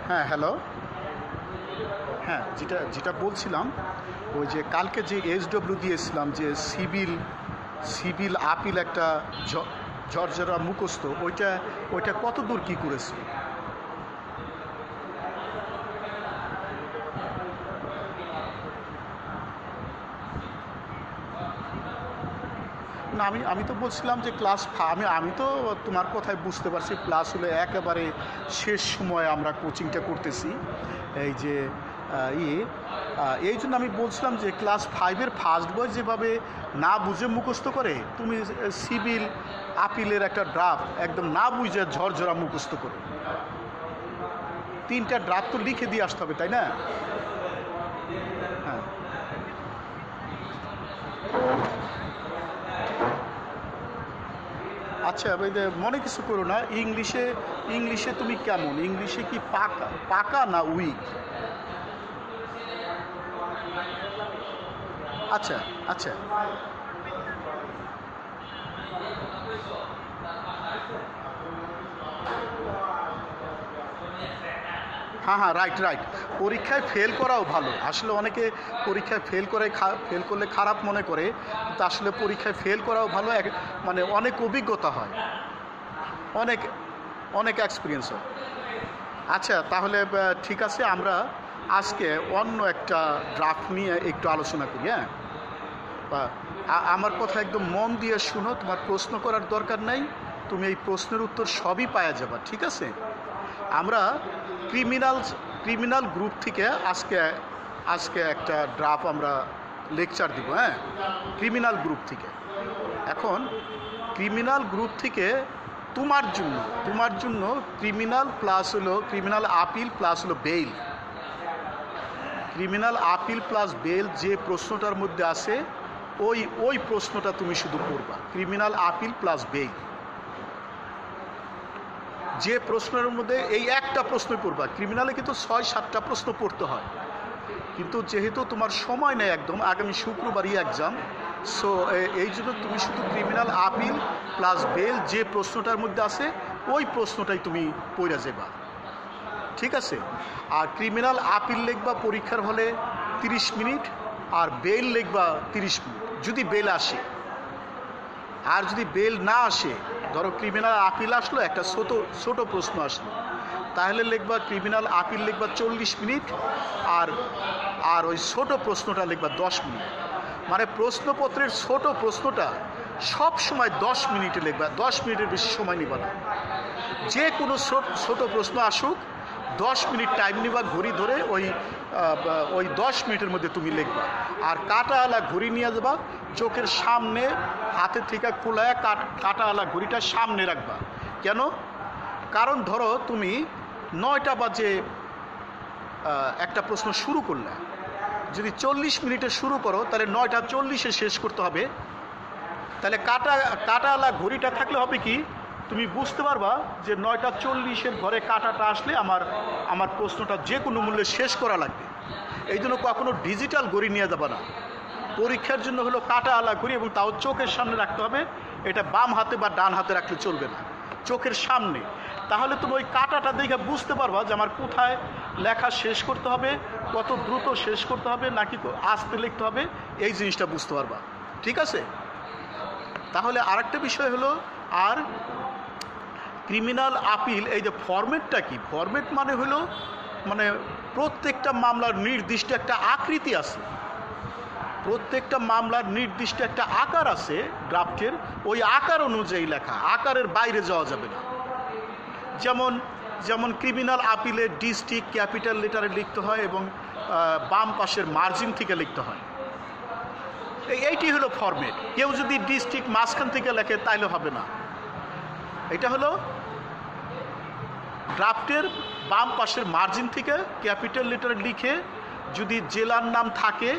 হ্যাঁ, হ্যালো। হ্যাঁ, যেটা যেটা বলছিলাম, ওই যে কালকে যে SW দিয়েছিলাম, যে সিভিল সিভিল আপিল একটা ঝরঝরা মুখস্থ, ওইটা ওইটা কত দূর কী করেছে? না, আমি আমি তো বলছিলাম যে আমি আমি তো তোমার কথায় বুঝতে পারছি, ক্লাস হলে একেবারে শেষ সময় আমরা কোচিংটা করতেছি। এই যে এই জন্য আমি বলছিলাম যে ক্লাস 5-এর ফার্স্ট বয় যেভাবে না বুঝে মুখস্থ করে, তুমি সিভিল আপিলের একটা ড্রাফট একদম না বুঝে ঝরঝরা মুখস্থ করে 3টা ড্রাফট তো লিখে দিয়ে আসতে হবে, তাই না? হ্যাঁ, আচ্ছা, মনে কিছু করো না। ইংলিশে ইংলিশে তুমি কেমন? ইংলিশে কি পাকা পাকা না উইক? আচ্ছা, আচ্ছা। হ্যাঁ, হ্যাঁ, রাইট, রাইট। পরীক্ষায় ফেল করাও ভালো। আসলে অনেকে পরীক্ষায় ফেল করলে খারাপ মনে করে, কিন্তু আসলে পরীক্ষায় ফেল করাও ভালো। মানে অনেক অভিজ্ঞতা হয়, অনেক অনেক এক্সপিরিয়েন্স হয়। আচ্ছা, তাহলে ঠিক আছে, আমরা আজকে অন্য একটা ড্রাফট নিয়ে একটু আলোচনা করি। হ্যাঁ, আমার কথা একদম মন দিয়ে শুনো, তোমার প্রশ্ন করার দরকার নাই। তুমি এই প্রশ্নের উত্তর সবই পাওয়া যাবে, ঠিক আছে? আমরা ক্রিমিনাল ক্রিমিনাল গ্রুপ থেকে আজকে আজকে একটা ড্রাফট আমরা লেকচার দিব। হ্যাঁ, ক্রিমিনাল গ্রুপ থেকে। এখন ক্রিমিনাল গ্রুপ থেকে তোমার জন্য ক্রিমিনাল প্লাস হলো ক্রিমিনাল আপিল প্লাস হলো bail. Criminal appeal plus bail যে প্রশ্নটার মধ্যে আছে, ওই প্রশ্নটা তুমি শুধু পড়বা। ক্রিমিনাল আপিল প্লাস বেল যে প্রশ্নের মধ্যে এই একটা প্রশ্নই পড়বা। ক্রিমিনালে কিন্তু 6-7টা প্রশ্ন পড়তে হয়, কিন্তু যেহেতু তোমার সময় নেই, একদম আগামী শুক্রবারই এক্সাম, সো এই জন্য তুমি শুধু ক্রিমিনাল আপিল প্লাস বেল যে প্রশ্নটার মধ্যে আছে ওই প্রশ্নটাই তুমি পড়ে যাবা, ঠিক আছে? আর ক্রিমিনাল আপিল লিখবা পরীক্ষার হলে 30 মিনিট, আর বেল লিখবা 30 মিনিট যদি বেল আসে। আর যদি বেল না আসে, ধরো ক্রিমিনাল আপিল আসলো, একটা ছোট প্রশ্ন আসলো, তাহলে লিখবা ক্রিমিনাল আপিল লিখবা 40 মিনিট, আর আর ওই ছোট প্রশ্নটা লিখবা 10 মিনিট। মানে প্রশ্নপত্রের ছোট প্রশ্নটা সব সময় 10 মিনিটে লিখবা, 10 মিনিটের বেশি সময় নিবা না। যে কোনো ছোট প্রশ্ন আসুক, 10 মিনিট টাইম নিবা, ঘড়ি ধরে ওই 10 মিনিটের মধ্যে তুমি লিখবা। আর কাঁটাওয়ালা ঘড়ি নিয়ে যাবা, চোখের সামনে হাতের থেকে কুলায় কাঁটাওয়ালা ঘড়িটা সামনে রাখবা। কেন? কারণ ধরো তুমি 9টা বাজে একটা প্রশ্ন শুরু করলে, যদি 40 মিনিটে শুরু করো তাহলে 9টা 40-এ শেষ করতে হবে। তাহলে কাঁটাওয়ালা ঘড়িটা থাকলে হবে কি, তুমি বুঝতে পারবা যে 9টা 40-এর ঘরে কাঁটাটা আসলে আমার প্রশ্নটা যে কোনো মূল্যে শেষ করা লাগবে। এই জন্য কখনো ডিজিটাল ঘড়ি নিয়ে যাবে না। পরীক্ষার জন্য হলো কাঁটাওয়ালা ঘড়ি, এবং তাও চোখের সামনে রাখতে হবে। এটা বাম হাতে বা ডান হাতে রাখলে চলবে না, চোখের সামনে। তাহলে তুমি ওই কাঁটাটা দেখে বুঝতে পারবা যে আমার কোথায় লেখা শেষ করতে হবে, কত দ্রুত শেষ করতে হবে, নাকি আস্তে লিখতে হবে, এই জিনিসটা বুঝতে পারবা, ঠিক আছে? তাহলে আরেকটা বিষয় হলো, আর ক্রিমিনাল আপিল এই যে ফরম্যাটটা কি, ফরম্যাট মানে হলো, মানে প্রত্যেকটা মামলার নির্দিষ্ট একটা আকৃতি আছে, প্রত্যেকটা মামলার নির্দিষ্ট একটা আকার আছে ড্রাফটের, ওই আকার অনুযায়ী লেখা, আকারের বাইরে যাওয়া যাবে না। যেমন ক্রিমিনাল আপিলে ডিস্ট্রিক্ট ক্যাপিটাল লেটারে লিখতে হয়, এবং বাম পাশের মার্জিন থেকে লিখতে হয়। এইটি হলো ফরম্যাট। কেউ যদি ডিস্ট্রিক্ট মাঝখান থেকে লেখে তাইলে হবে না। এটা হলো ড্রাফটের বাম পাশের মার্জিন থেকে ক্যাপিটাল লেটারে লিখে, যদি জেলার নাম থাকে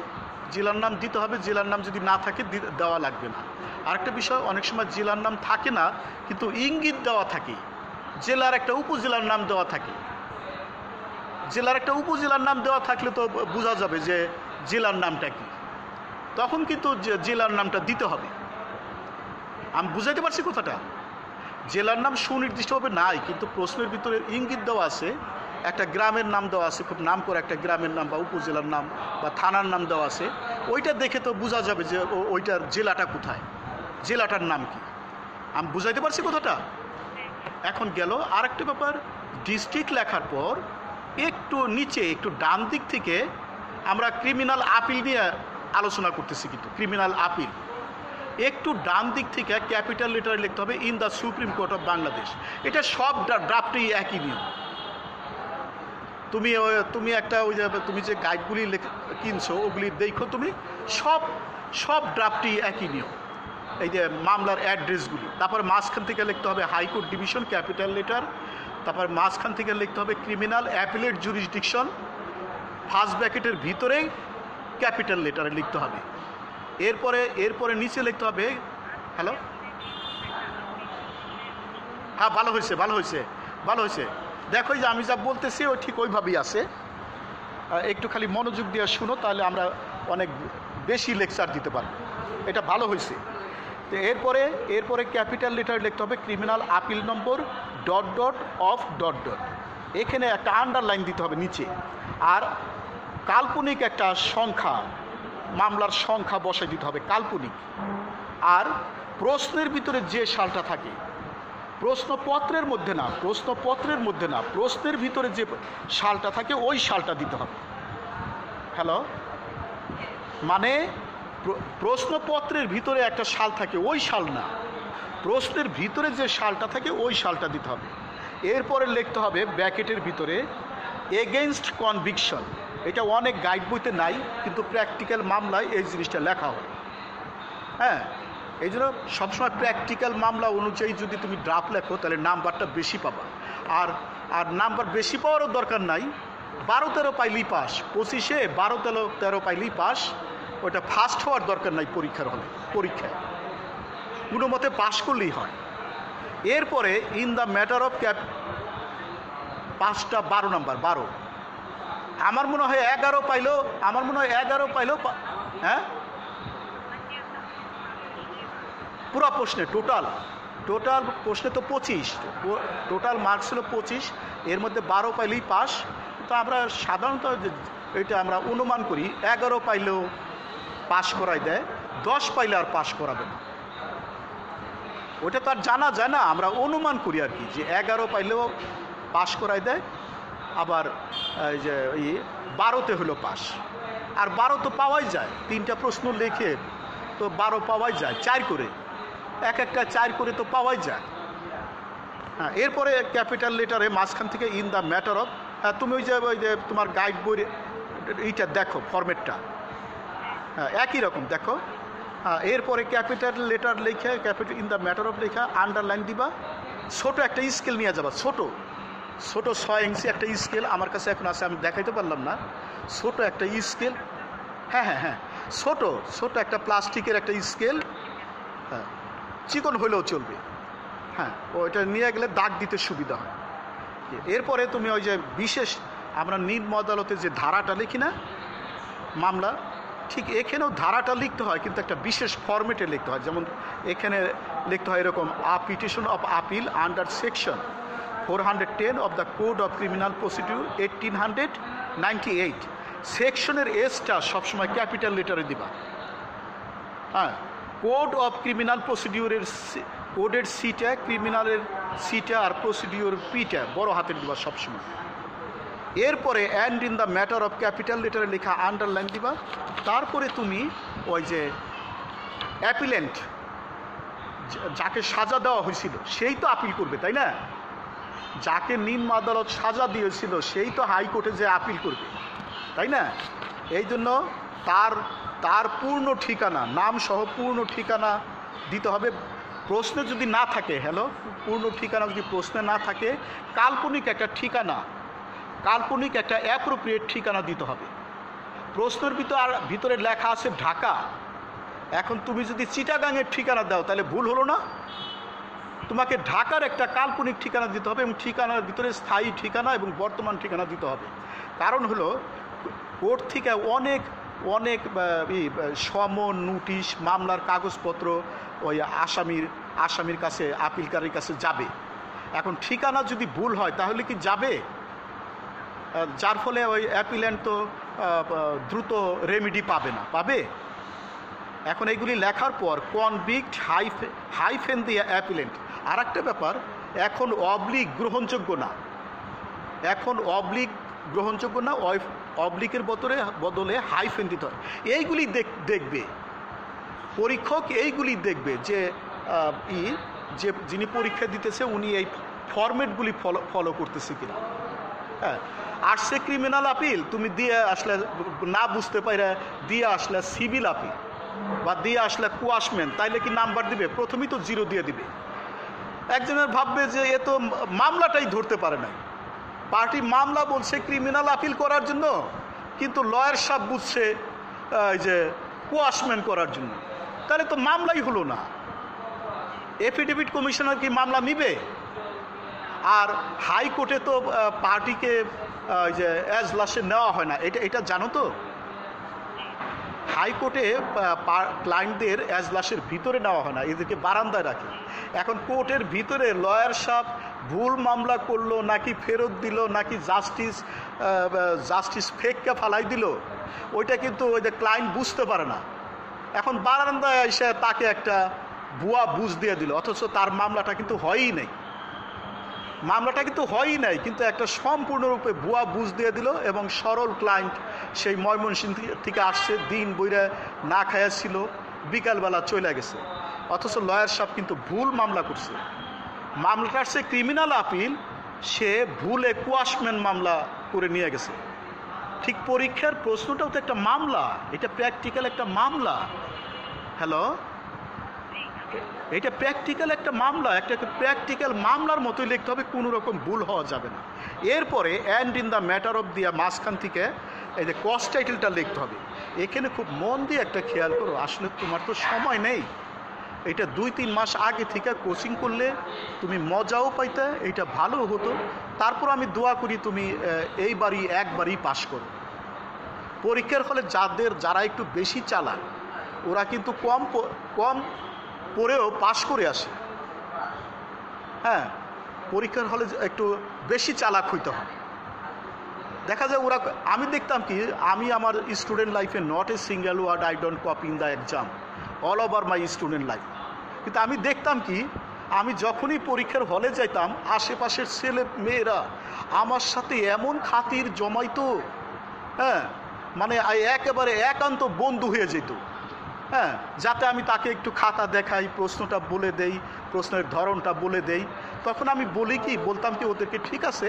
জেলার নাম দিতে হবে, জেলার নাম যদি না থাকে দেওয়া লাগবে না। আরেকটা বিষয়, অনেক সময় জেলার নাম থাকে না কিন্তু ইঙ্গিত দেওয়া থাকে, জেলার একটা উপজেলার নাম দেওয়া থাকে। জেলার একটা উপজেলার নাম দেওয়া থাকলে তো বোঝা যাবে যে জেলার নামটা কি, তখন কিন্তু জেলার নামটা দিতে হবে। আমি বুঝাইতে পারছি কথাটা? জেলার নাম সুনির্দিষ্টভাবে নাই, কিন্তু প্রশ্নের ভিতরে ইঙ্গিত দেওয়া আছে, একটা গ্রামের নাম দেওয়া আছে, খুব নাম করে একটা গ্রামের নাম বা উপজেলার নাম বা থানার নাম দেওয়া আছে, ওইটা দেখে তো বোঝা যাবে যে ওইটার জেলাটা কোথায়, জেলাটার নাম কি। আমি বুঝাইতে পারছি কথাটা? এখন গেল আরেকটা ব্যাপার, ডিস্ট্রিক্ট লেখার পর একটু নিচে একটু ডান দিক থেকে আমরা ক্রিমিনাল আপিল নিয়ে আলোচনা করতেছি, কিন্তু ক্রিমিনাল আপিল একটু ডান দিক থেকে ক্যাপিটাল লেটারে লিখতে হবে in the supreme court of Bangladesh. এটা সব ড্রাফটেই একই নিয়ম। তুমি একটা ওই যে তুমি যে গাইডগুলি কিনছো ওগুলি দেখো, তুমি সব ড্রাফটেই একই নিয়ম। এই যে মামলার অ্যাড্রেসগুলি, তারপর মাঝখান থেকে লিখতে হবে হাইকোর্ট ডিভিশন ক্যাপিটাল লেটার, তারপর মাঝখান থেকে লিখতে হবে ক্রিমিনাল অ্যাপিলেট জুরিসডিকশন, ফার্স্ট ব্র্যাকেটের ভিতরে ক্যাপিটাল লেটারে লিখতে হবে। এরপরে নিচে লিখতে হবে, হ্যালো, হ্যাঁ ভালো হয়েছে। দেখো যে আমি যা বলতেছি ও ঠিক ওইভাবেই আছে, একটু খালি মনোযোগ দিয়ে শুনো, তাহলে আমরা অনেক বেশি লেকচার দিতে পারবো। এটা ভালো হয়েছে। তো এরপরে ক্যাপিটাল লেটার লিখতে হবে ক্রিমিনাল আপিল নম্বর ... অফ ... এখানে একটা আন্ডারলাইন দিতে হবে নিচে, আর কাল্পনিক একটা সংখ্যা, মামলার সংখ্যা বসাই দিতে হবে কাল্পনিক। আর প্রশ্নের ভিতরে যে সালটা থাকে, প্রশ্নপত্রের মধ্যে না, প্রশ্নের ভিতরে যে সালটা থাকে ওই সালটা দিতে হবে। হ্যালো, মানে প্রশ্নপত্রের ভিতরে একটা সাল থাকে ওই সাল না, প্রশ্নের ভিতরে যে সালটা থাকে ওই সালটা দিতে হবে। এরপরে লিখতে হবে ব্র্যাকেটের ভিতরে এগেইনস্ট কনভিকশন। এটা অনেক গাইড বইতে নাই, কিন্তু প্র্যাকটিক্যাল মামলায় এই জিনিসটা লেখা হয়। হ্যাঁ, এই জন্য সবসময় প্র্যাকটিক্যাল মামলা অনুযায়ী যদি তুমি ড্রাফট লেখো তাহলে নাম্বারটা বেশি পাবা। আর নাম্বার বেশি পাওয়ারও দরকার নাই, 12-13 পাইলেই পাস, 25-এ 12-13 পাইলেই পাস। ওটা ফার্স্ট হওয়ার দরকার নাই পরীক্ষায় কোনো মতে পাস করলেই হয়। এরপরে ইন দ্য ম্যাটার অফ 5টা 12 নাম্বার, 12 আমার মনে হয় 11 পাইলেও হ্যাঁ, পুরো প্রশ্নে টোটাল প্রশ্নে তো 25, টোটাল মার্কস ছিল 25, এর মধ্যে 12 পাইলেই পাস। তো আমরা সাধারণত এটা আমরা অনুমান করি 11 পাইলেও পাস করাই দেয়, 10 পাইলে আর পাস করাবে না। ওটা তো আর জানা যায় না, আমরা অনুমান করি আর কি, যে 11 পাইলেও পাস করাই দেয়, আবার এই যে 12তে হলো পাস। আর 12 তো পাওয়াই যায়, 3টা প্রশ্ন লিখে তো 12 পাওয়াই যায়, 4 করে, একটা 4 করে তো পাওয়াই যায়। হ্যাঁ, এরপরে ক্যাপিটাল লেটারে মাঝখান থেকে ইন দ্য ম্যাটার অফ, তুমি ওই যে তোমার গাইড বই এইটা দেখো ফরম্যাটটা, হ্যাঁ একই রকম দেখো। হ্যাঁ, এরপরে ক্যাপিটাল লেটার লেখা, capital in the matter of লেখা, আন্ডারলাইন দিবা, ছোট একটা স্কেল নিয়ে যাবা, ছোট 6 ইঞ্চি একটা স্কেল আমার কাছে এখন আছে, আমি দেখাইতে পারলাম না, ছোট একটা স্কেল, হ্যাঁ ছোট একটা প্লাস্টিকের একটা স্কেল, হ্যাঁ চিকন হইলেও চলবে, হ্যাঁ ওইটা নিয়ে গেলে দাগ দিতে সুবিধা হয়। এরপরে তুমি ওই যে বিশেষ আমরা নিম্ন আদালতে যে ধারাটা লিখি না মামলা, ঠিক এখানেও ধারাটা লিখতে হয়, কিন্তু একটা বিশেষ ফরম্যাটে লিখতে হয়। যেমন এখানে লিখতে হয় এরকম, a petition of appeal under section 410 of the code of criminal procedure 1898। সেকশনের এসটা সবসময় ক্যাপিটাল লেটারে দিবা। হ্যাঁ, কোড অফ ক্রিমিনাল প্রসিডিউরের কোডের সিটা, ক্রিমিনালের সিটা, আর প্রসিডিউর পিটা বড় হাতের দিবা সবসময়। এরপরে and in the matter of capital লেটারে লেখা আন্ডারলাইন দিবা। তারপরে তুমি ওই যে অ্যাপিলেন্ট, যাকে সাজা দেওয়া হয়েছিল সেই তো আপিল করবে, তাই না? যাকে নিম্ন আদালত সাজা দিয়েছিল সেই তো হাইকোর্টে যে আপিল করবে, তাই না? এই জন্য তার পূর্ণ ঠিকানা, নাম সহ পূর্ণ ঠিকানা দিতে হবে। প্রশ্নে যদি না থাকে, পূর্ণ ঠিকানা যদি প্রশ্নে না থাকে, কাল্পনিক একটা অ্যাপ্রোপ্রিয়েট ঠিকানা দিতে হবে। প্রশ্নের ভিতরে লেখা আছে ঢাকা, এখন তুমি যদি চিটাগাংয়ের ঠিকানা দাও তাহলে ভুল হলো না? তোমাকে ঢাকার একটা কাল্পনিক ঠিকানা দিতে হবে, এবং ঠিকানার ভিতরে স্থায়ী ঠিকানা এবং বর্তমান ঠিকানা দিতে হবে। কারণ হলো কোর্ট থেকে অনেক সমন, নোটিশ, মামলার কাগজপত্র ওই আসামির কাছে, আপিলকারীর কাছে যাবে। এখন ঠিকানা যদি ভুল হয় তাহলে কি যাবে? যার ফলে ওই অ্যাপিল্যান্ট তো দ্রুত রেমিডি পাবে না, পাবে। এখন এইগুলি লেখার পর কনভিক্ট হাইফেন দিয়ে অ্যাপিল্যান্ট। আর একটা ব্যাপার, এখন অবলিক গ্রহণযোগ্য না, এখন অবলিক গ্রহণযোগ্য না, অবলিকের বদলে হাইফেন দিতে হয়। এইগুলি দেখবে পরীক্ষক, এইগুলি দেখবে যে যিনি পরীক্ষা দিতেছে উনি এই ফরম্যাটগুলি ফলো করতেছে কিনা। হ্যাঁ, আর সে ক্রিমিনাল আপিল তুমি দিয়ে আসলে না বুঝতে পারে দিয়ে আসলে সিভিল আপিল বা দিয়ে আসলে কোয়াশমেন্ট, তাইলে কি নাম্বার দিবে? প্রথমেই তো 0 দিয়ে দিবে। একজনের ভাববে যে এ তো মামলাটাই ধরতে পারে নাই, পার্টি মামলা বলছে ক্রিমিনাল আপিল করার জন্য, কিন্তু লয়ার সাহেব বুঝছে যে কোয়াশমেন্ট করার জন্য, তাহলে তো মামলাই হলো না। এফিডেভিট কমিশনার কি মামলা নিবে? আর হাইকোর্টে তো পার্টিকে যে এজলাসে নেওয়া হয় না, এটা জানো তো? হাইকোর্টে ক্লায়েন্টদের এজলাসের ভিতরে নেওয়া হয় না, এদেরকে বারান্দায় রাখে। এখন কোর্টের ভিতরে লয়ার সাহেব ভুল মামলা করলো নাকি ফেরত দিল নাকি জাস্টিস ফেককে ফালাই দিল, ওইটা কিন্তু ওই যে ক্লায়েন্ট বুঝতে পারে না। এখন বারান্দায় এসে তাকে একটা ভুয়া বুঝ দিয়ে দিল, অথচ তার মামলাটা কিন্তু হয়ই নাই, কিন্তু একটা সম্পূর্ণরূপে ভুয়া বুঝ দিয়ে দিল। এবং সরল ক্লায়েন্ট সেই ময়মনসিংহ থেকে আসছে, দিন বইরা না খায়া ছিল, বিকালবেলা চলে গেছে, অথচ লয়ার সাহেব কিন্তু ভুল মামলা করছে। মামলাটার সে ক্রিমিনাল আপিল, সে ভুলে কোয়াশমেন্ট মামলা করে নিয়ে গেছে। ঠিক পরীক্ষার প্রশ্নটাও তো একটা মামলা, এটা প্র্যাকটিক্যাল একটা মামলা। হ্যালো, এটা প্র্যাকটিক্যাল একটা মামলা, একটা প্র্যাকটিক্যাল মামলার মতোই লিখতে হবে, কোনো রকম ভুল হওয়া যাবে না। এরপরে and in the matter of দিয়া মাঝখান থেকে এই যে কস্ট টাইটেলটা লিখতে হবে। এখানে খুব মন দিয়ে একটা খেয়াল করো, আসলে তোমার তো সময় নেই, এটা 2-3 মাস আগে থেকে কোচিং করলে তুমি মজাও পাইতে, এটা ভালো হতো। তারপর আমি দোয়া করি তুমি একবারই পাশ করো। পরীক্ষার হলে যারা একটু বেশি চালাক, ওরা কিন্তু কম পড়েও পাশ করে আসে। হ্যাঁ, পরীক্ষার হলে একটু বেশি চালাক হইতে হয়। দেখা যায় ওরা, আমি দেখতাম কি, আমি আমার স্টুডেন্ট লাইফে not a single word I don't copy in the exam all over my student life. কিন্তু আমি দেখতাম কি, আমি যখনই পরীক্ষার হলে যাইতাম, আশেপাশের ছেলে মেয়েরা আমার সাথে এমন খাতির জমাইতো, হ্যাঁ, মানে একেবারে একান্ত বন্ধু হয়ে যেত। হ্যাঁ, যাতে আমি তাকে একটু খাতা দেখাই, প্রশ্নটা বলে দেই, প্রশ্নের ধরনটা বলে দেই। তখন আমি বলতাম কি ওদেরকে, ঠিক আছে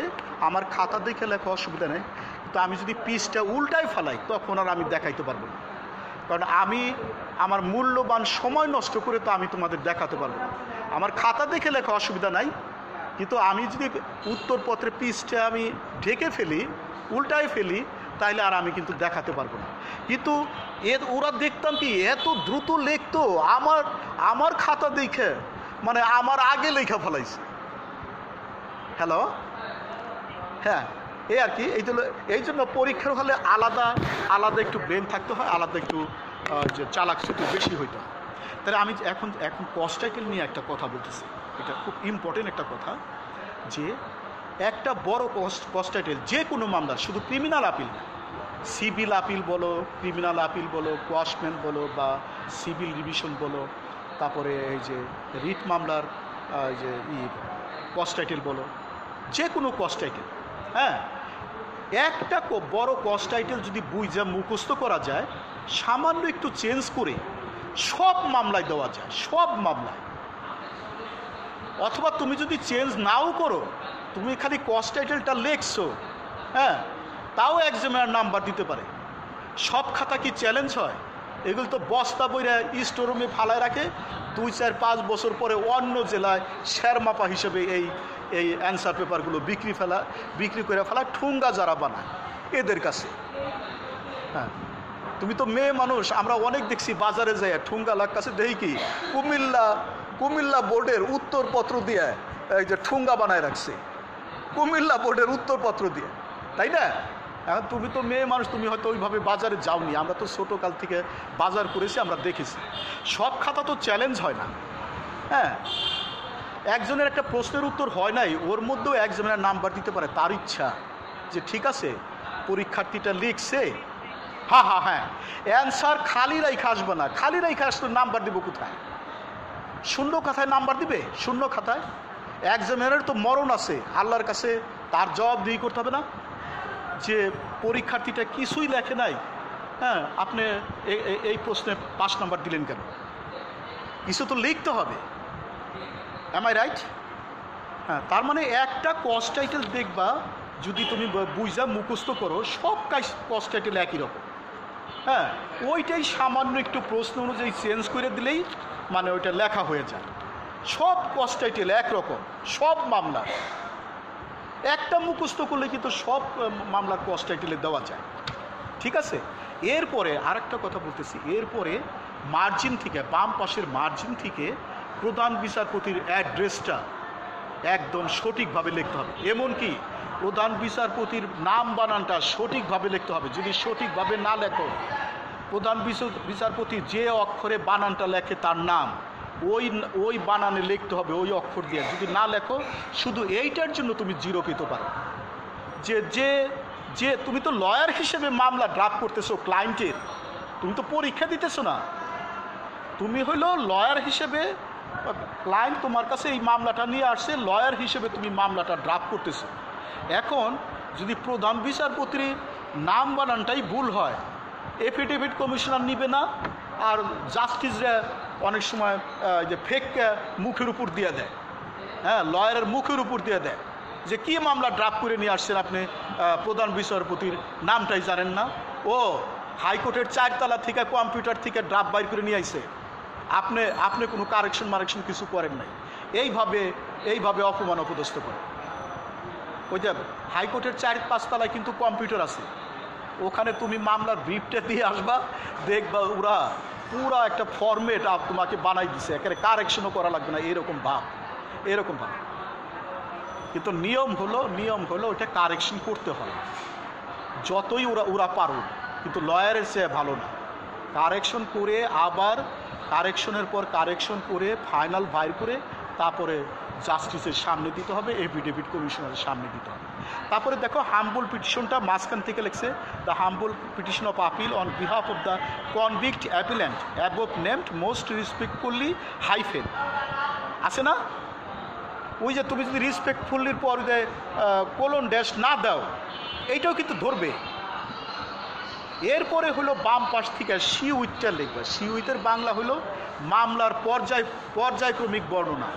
আমার খাতা দেখে লেখা অসুবিধা নেই, কিন্তু আমি যদি পিসটা উল্টায় ফেলাই তখন আর আমি দেখাইতে পারবো না, কারণ আমি আমার মূল্যবান সময় নষ্ট করে তো আমি তোমাদের দেখাতে পারবো না। আমার খাতা দেখে লেখা অসুবিধা নাই, কিন্তু আমি যদি উত্তরপত্রে পিসটা আমি ঢেকে ফেলি, উল্টায় ফেলি, তাইলে আর আমি কিন্তু দেখাতে পারবো না। কিন্তু ওরা দেখতাম কি এত দ্রুত লিখতো, আমার খাতা দেখে মানে আমার আগে লেখা ফেলাইছে। হ্যালো, হ্যাঁ, এই আর কি। এই জন্য পরীক্ষার হলে আলাদা একটু ব্রেন থাকতে হয়, আলাদা একটু যে চালাক একটু বেশি হইতে হয়। তাহলে আমি এখন কস্ট টাইটেল নিয়ে একটা কথা বলতেছি, এটা খুব ইম্পর্টেন্ট একটা কথা, যে একটা বড় কস্ট টাইটেল যে কোনো মামলার, শুধু ক্রিমিনাল আপিল না, সিভিল আপিল বলো, ক্রিমিনাল আপিল বলো, কোয়াশমেন্ট বলো বা সিভিল রিভিশন বলো, তারপরে এই যে রিট মামলার যে কস্ট টাইটেল বলো, যে কোনো কস্ট টাইটেল, হ্যাঁ, একটা বড় কস্ট টাইটেল যদি বুঝে মুখস্থ করা যায়, সামান্য একটু চেঞ্জ করে সব মামলায় দেওয়া যায়, সব মামলায়। অথবা তুমি যদি চেঞ্জ নাও করো, তুমি খালি কস্ট টাইটেলটা লিখছো, হ্যাঁ, তাও এক্সামিনার নাম্বার দিতে পারে। সব খাতা কি চ্যালেঞ্জ হয়? এগুলো তো বস্তা বইরা স্টোরুমে ফালায় রাখে, 2-4-5 বছর পরে অন্য জেলায় শেরমাপা হিসেবে এই অ্যান্সার পেপারগুলো বিক্রি করে ফেলায়, ঠুঙ্গা যারা বানায় এদের কাছে। হ্যাঁ, তুমি তো মেয়ে মানুষ, আমরা অনেক দেখছি বাজারে যাই ঠুঙ্গালার কাছে দেখি কি কুমিল্লা বোর্ডের উত্তরপত্র দিয়ে এই যে ঠুঙ্গা বানায় রাখছে, কুমিল্লা বোর্ডের উত্তরপত্র দিয়ে, তাই না? এখন তুমি তো মেয়ে মানুষ, তুমি হয়তো ওইভাবে বাজারে যাওনি, আমরা তো ছোটোকাল থেকে বাজার করেছি, আমরা দেখেছি। সব খাতা তো চ্যালেঞ্জ হয় না। হ্যাঁ, একজনের একটা প্রশ্নের উত্তর হয় নাই, ওর মধ্যেও একজনের নাম্বার দিতে পারে, তার ইচ্ছা। যে ঠিক আছে পরীক্ষার্থীটা লিখছে, হ্যাঁ অ্যান্সার খালি রাইখা আসবে না, খালি রাইখা আসলে নাম্বার দিব কোথায়? শূন্য খাতায় নাম্বার দিবে? শূন্য খাতায় এক্সামিনারের তো মরণ আছে, আল্লাহর কাছে তার জবাবদিহি করতে হবে না যে পরীক্ষার্থীটা কিছুই লেখে নাই, হ্যাঁ আপনি এই প্রশ্নে 5 নাম্বার দিলেন কেন? কিছু তো লিখতে হবে। Am I right? হ্যাঁ, তার মানে একটা কস্ট টাইটেল দেখবা যদি তুমি বুঝা মুখস্থ করো, সব কস্ট টাইটেল একই রকম। হ্যাঁ, ওইটাই সামান্য একটু প্রশ্ন অনুযায়ী চেঞ্জ করে দিলেই মানে ওইটা লেখা হয়ে যায়। সব কস্ট টাইটেল একরকম, সব মামলার একটা মুখস্থ করলে কিন্তু সব মামলার কস্ট টাইটেলে দেওয়া যায়। ঠিক আছে, এরপরে আরেকটা কথা বলতেছি, এরপরে মার্জিন থেকে, বাম পাশের মার্জিন থেকে প্রধান বিচারপতির অ্যাড্রেসটা একদম সঠিকভাবে লিখতে হবে। এমনকি প্রধান বিচারপতির নাম বানানটা সঠিকভাবে লিখতে হবে। যদি সঠিকভাবে না লেখো, প্রধান বিচারপতি যে অক্ষরে বানানটা লেখে তার নাম ওই বানানে লিখতে হবে, ওই অক্ষর দিয়ে। যদি না লেখো, শুধু এইটার জন্য তুমি 0 পেতে পারো। যে তুমি তো লয়ার হিসেবে মামলা ড্রাফট করতেছো ক্লায়েন্টের, তুমি তো পরীক্ষা দিতেছো না, তুমি হইলো লয়ার হিসেবে, ক্লায়েন্ট তোমার কাছে এই মামলাটা নিয়ে আসছে, লয়ার হিসেবে তুমি মামলাটা ড্রাফট করতেছো। এখন যদি প্রধান বিচারপতির নাম বানানটাই ভুল হয়, এফিডেভিট কমিশনার নিবে না, আর জাস্টিসরা অনেক সময় যে ফেক মুখের উপর দিয়ে দেয়, হ্যাঁ লয়ারের মুখের উপর দিয়ে দেয় যে কি মামলা ড্রাফট করে নিয়ে আসছেন আপনি, প্রধান বিচারপতির নামটাই জানেন না, ও হাইকোর্টের 4 তলা থেকে কম্পিউটার থেকে ড্রাফট বাইর করে নিয়ে আসছে, আপনি কোনো কারেকশন কিছু করেন নাই। এইভাবে অপমান অপদস্থ করে। ওই যে হাইকোর্টের 4-5 তলায় কিন্তু কম্পিউটার আছে, ওখানে তুমি মামলার ব্রিফটা দিয়ে আসবা, দেখবা ওরা পুরা একটা ফরম্যাট তোমাকে বানাই দিছে, একেবারে কারেকশনও করা লাগবে না, এরকম ভাব। কিন্তু নিয়ম হলো ওটা কারেকশন করতে হয়, যতই ওরা পারুক, কিন্তু লয়ারের চেয়ে ভালো না। কারেকশন করে আবার কারেকশনের পর কারেকশন করে ফাইনাল বাইর করে তারপরে জাস্টিসের সামনে দিতে হবে, এফিডেভিট কমিশনারের সামনে দিতে হবে। তারপরে দেখো হাম্বল পিটিশনটা মাঝখান থেকে লিখছে, the humble petition of appeal on behalf of the convict অ্যাপিল্যান্ট above named most respectfully hyphen আছে না? ওই যে তুমি যদি রেসপেক্টফুলির পর যে কোলন ড্যাশ না দাও, এইটাও কিন্তু ধরবে। এরপরে হলো বাম পাশ থেকে সি উইথটা লিখবে। সি উইথের বাংলা হলো মামলার পর্যায়ক্রমিক বর্ণনা।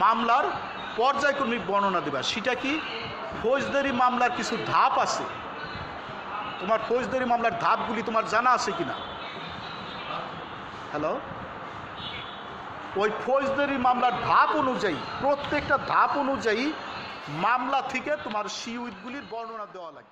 মামলার পর্যায়ক্রমিক বর্ণনা দেবা। সেটা কি? ফৌজদারি মামলার কিছু ধাপ আছে, তোমার ফৌজদারি মামলার ধাপগুলি তোমার জানা আছে কিনা? হ্যালো, ওই ফৌজদারি মামলার ধাপ অনুযায়ী, প্রত্যেকটা ধাপ অনুযায়ী মামলা থেকে তোমার সি উইথগুলির বর্ণনা দেওয়া লাগে।